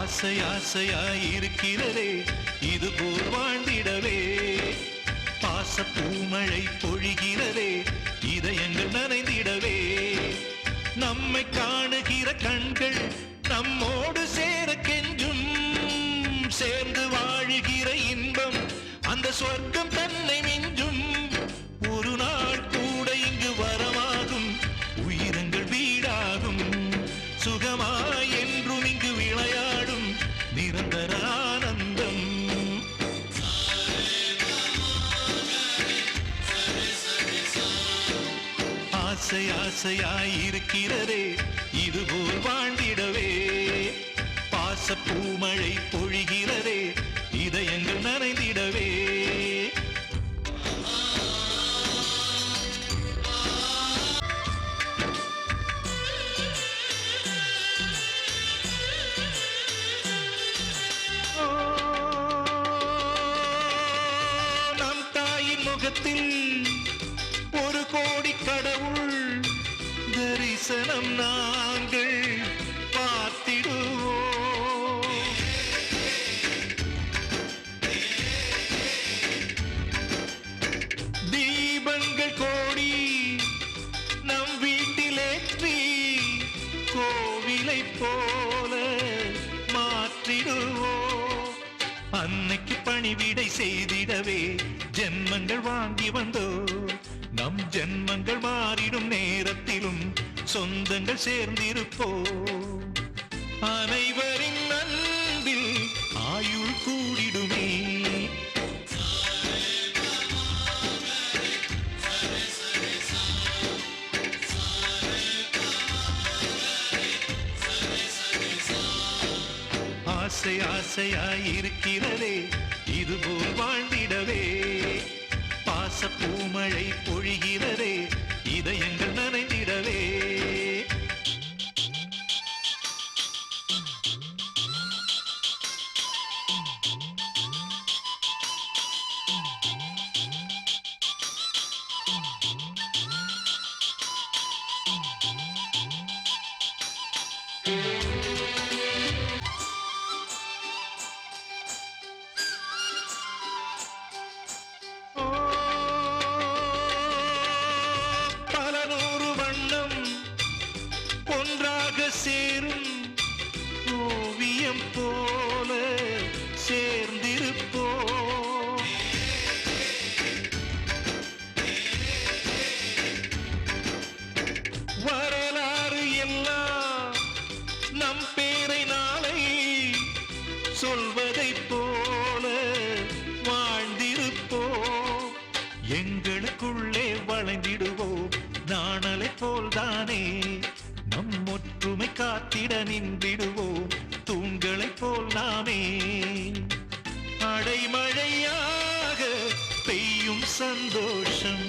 ஆசை ஆசையாயிருக்கிறதே இது போல் வாழ்ந்திடவே. பாச பூமழை பொழிகிறதே இதயங்கள் நனைந்திடவே. நம்மை காணுகிற கண்கள் நம்மோடு சேர கெஞ்சும். சேர்ந்து வாழுகிற இன்பம் அந்த சொர்க்கம் தன்னை மிஞ்சும். ஒரு நாள் கூட இங்கு வரமாகும் உயிரங்கள் வீடாகும். சுகமாய் என்றும் இங்கு விளையாடும் நிரந்தர ஆனந்தம். ஆசை ஆசையாயிருக்கிறதே இதுபோல் வாழ்ந்திடவே. பாச பூமழை பொழிகிறதே இதயங்கள் நனைந்திடவே. நம் தாயின் முகத்தில் ஒரு கோடி கடவுள் தரிசனம் நாங்கள் பார்த்திடுவோம். தீபங்கள் கோடி நம் வீட்டிலேற்றி கோவிலை போல மாற்றிடுவோம். அன்னைக்கு பணிவிடை செய்திடவே ஜென்மங்கள் வாங்கி வந்தோ. நம் ஜென்மங்கள் மாறிடும் நேரத்திலும் சொந்தங்கள் சேர்ந்திருப்போ. அனைவரின் அன்பில் ஆயுள் கூடிடுமே. ஆசை ஆசையாயிருக்கிறதே இதுபோல் வாழ்ந்திடவே. பாச பூமழை பொழிகிறதே இதயங்கள் நனைந்திடவே. ஒன்றாக சேரும் ஓவியம் போல சேர்ந்திருப்போ. வரலாறு எல்லாம் நம் பேரை நாளை சொல்வதை போல வாழ்ந்திருப்போ. எங்களுக்குள்ளே வளைந்திடுவோம் நாணலை போல்தானே. நம் ஒற்றுமை காத்திட நின்றிடுவோம் தூண்களை போல் நாமே. அடைமழையாக பெய்யும் சந்தோஷம்